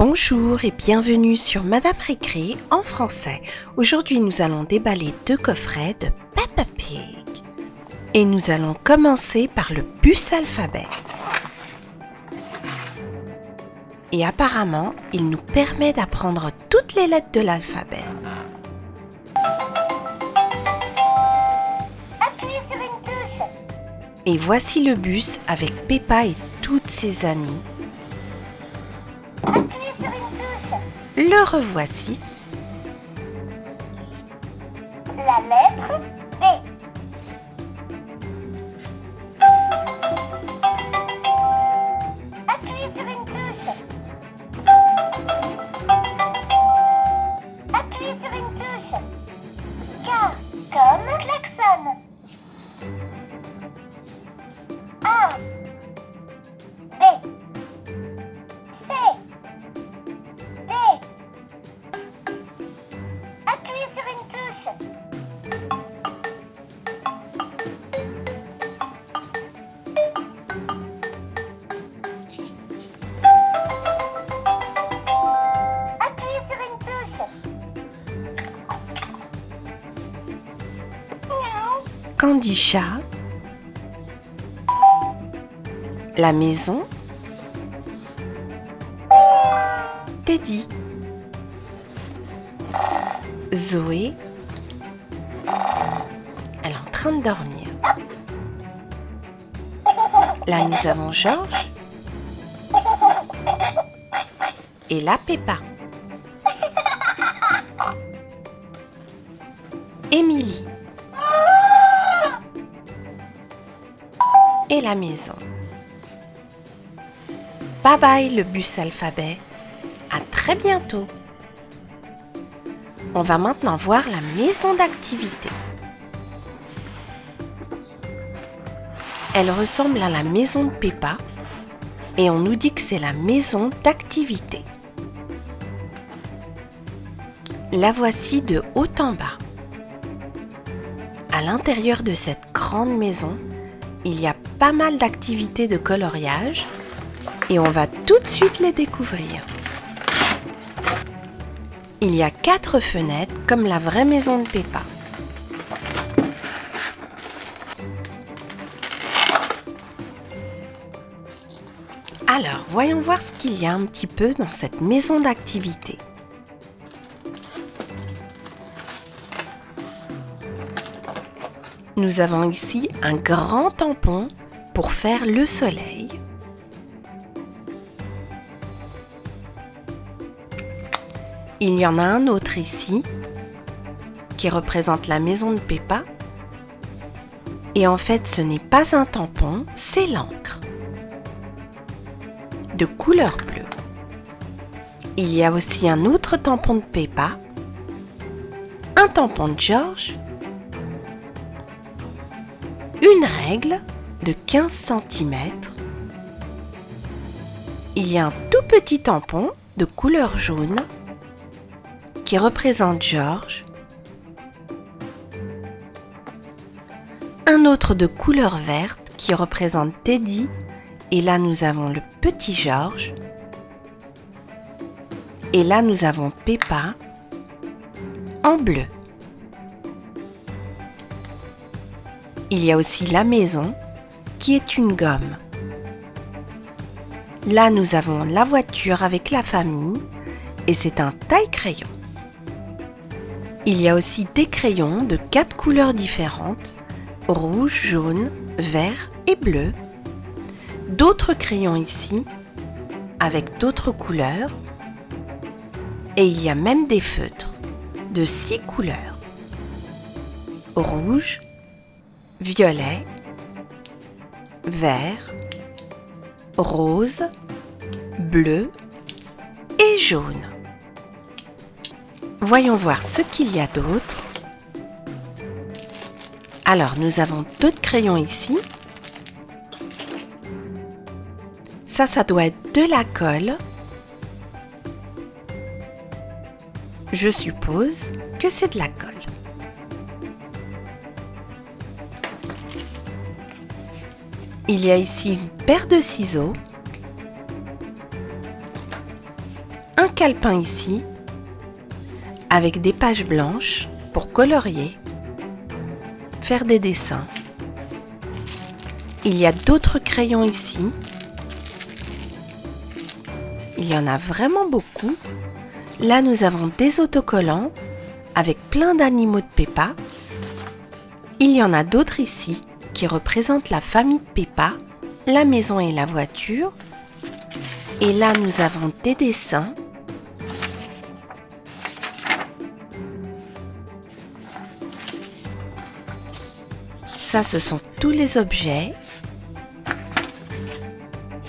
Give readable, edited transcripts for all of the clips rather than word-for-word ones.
Bonjour et bienvenue sur Madame Récré en français. Aujourd'hui, nous allons déballer 2 coffrets de Peppa Pig. Et nous allons commencer par le bus alphabet. Et apparemment, il nous permet d'apprendre toutes les lettres de l'alphabet. Appuyez sur une touche. Et voici le bus avec Peppa et toutes ses amies. Appuyez sur une touche. Le revoici. La lettre B. Appuyez sur une touche. Appuyez sur une touche. K comme klaxon. A. B. C. D. Appuyez sur une touche. Appuyez sur une touche. Miaou. Candy chat. La maison. Teddy. Zoé. Elle est en train de dormir. Là, nous avons Georges. Et là, Peppa. Émilie. Et la maison. Bye bye le bus alphabet. À très bientôt. On va maintenant voir la maison d'activité. Elle ressemble à la maison de Peppa et on nous dit que c'est la maison d'activité. La voici de haut en bas. À l'intérieur de cette grande maison, il y a pas mal d'activités de coloriage et on va tout de suite les découvrir. Il y a 4 fenêtres comme la vraie maison de Peppa. Alors, voyons voir ce qu'il y a un petit peu dans cette maison d'activité. Nous avons ici un grand tampon pour faire le soleil. Il y en a un autre ici qui représente la maison de Peppa. Et en fait, ce n'est pas un tampon, c'est l'encre de couleur bleue. Il y a aussi un autre tampon de Peppa, un tampon de Georges, une règle de 15 cm. Il y a un tout petit tampon de couleur jaune qui représente Georges, un autre de couleur verte qui représente Teddy, et là nous avons le petit Georges, et là nous avons Peppa en bleu. Il y a aussi la maison qui est une gomme. Là nous avons la voiture avec la famille et c'est un taille-crayon. Il y a aussi des crayons de 4 couleurs différentes, rouge, jaune, vert et bleu. D'autres crayons ici, avec d'autres couleurs. Et il y a même des feutres de 6 couleurs. Rouge, violet, vert, rose, bleu et jaune. Voyons voir ce qu'il y a d'autre. Alors, nous avons d'autres crayons ici. Ça doit être de la colle. Je suppose que c'est de la colle. Il y a ici une paire de ciseaux, un calepin ici avec des pages blanches pour colorier, faire des dessins. Il y a d'autres crayons ici. Il y en a vraiment beaucoup. Là, nous avons des autocollants avec plein d'animaux de Peppa. Il y en a d'autres ici qui représentent la famille de Peppa, la maison et la voiture. Et là, nous avons des dessins. Ça, ce sont tous les objets.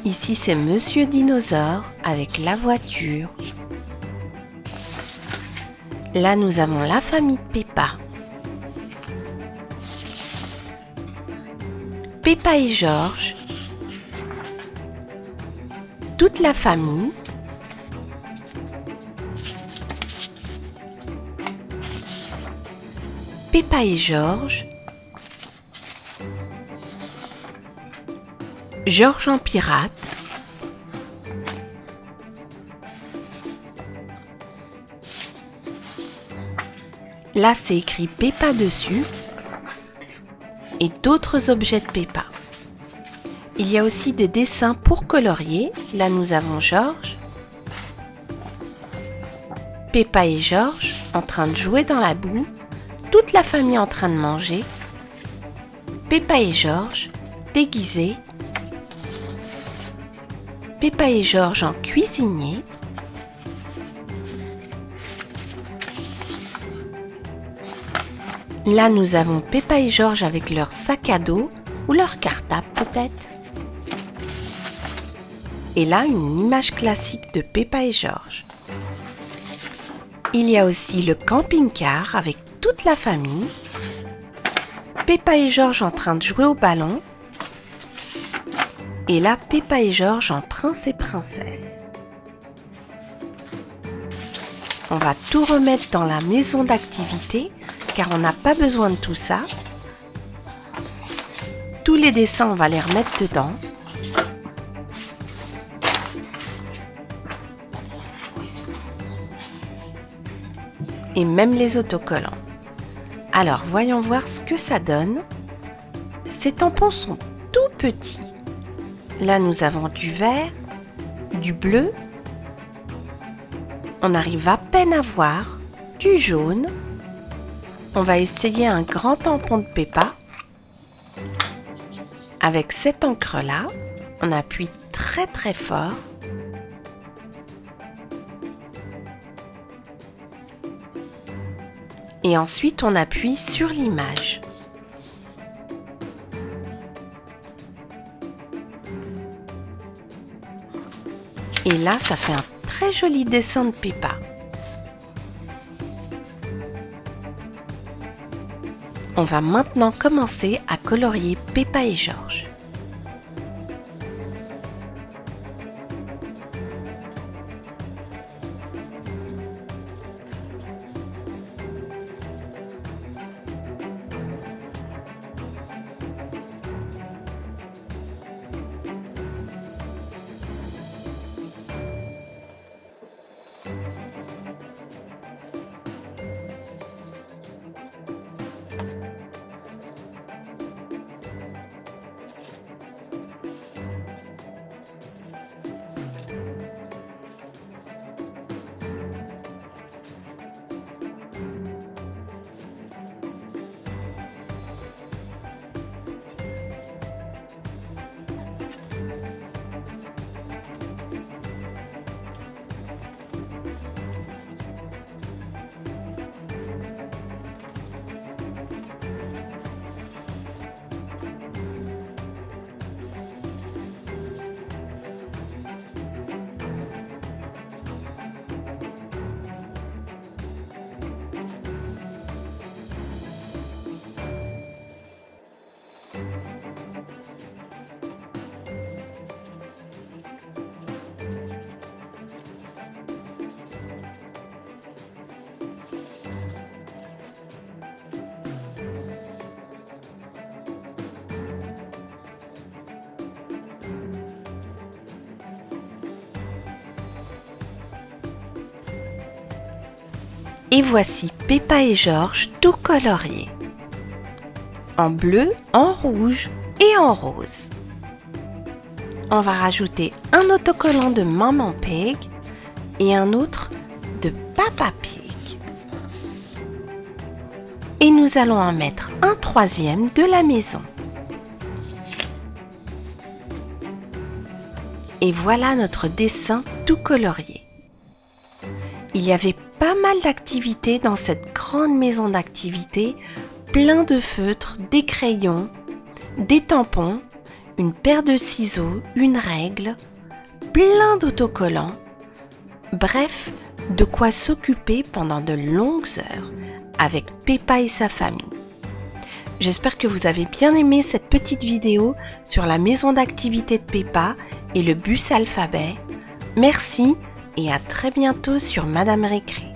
Ici, c'est Monsieur Dinosaure avec la voiture. Là, nous avons la famille de Peppa. Peppa et George. Toute la famille. Peppa et George. George en pirate. Là, c'est écrit Peppa dessus et d'autres objets de Peppa. Il y a aussi des dessins pour colorier. Là, nous avons George, Peppa et George en train de jouer dans la boue, toute la famille en train de manger, Peppa et George déguisés, Peppa et George en cuisinier, là, nous avons Peppa et George avec leur sac à dos ou leur cartable peut-être. Et là, une image classique de Peppa et George. Il y a aussi le camping-car avec toute la famille. Peppa et George en train de jouer au ballon. Et là, Peppa et George en prince et princesse. On va tout remettre dans la maison d'activité car on n'a pas besoin de tout ça. Tous les dessins, on va les remettre dedans. Et même les autocollants. Alors, voyons voir ce que ça donne. Ces tampons sont tout petits. Là, nous avons du vert, du bleu. On arrive à peine à voir du jaune. On va essayer un grand tampon de Peppa. Avec cette encre-là, on appuie très très fort. Et ensuite, on appuie sur l'image. Et là, ça fait un très joli dessin de Peppa. On va maintenant commencer à colorier Peppa et George. Et voici Peppa et George tout coloriés. En bleu, en rouge et en rose. On va rajouter un autocollant de Maman Pig et un autre de Papa Pig. Et nous allons en mettre un troisième de la maison. Et voilà notre dessin tout colorié. Il y avait pas mal d'activités dans cette grande maison d'activités, plein de feutres, des crayons, des tampons, une paire de ciseaux, une règle, plein d'autocollants. Bref, de quoi s'occuper pendant de longues heures avec Peppa et sa famille. J'espère que vous avez bien aimé cette petite vidéo sur la maison d'activité de Peppa et le bus alphabet. Merci et à très bientôt sur Madame Récré.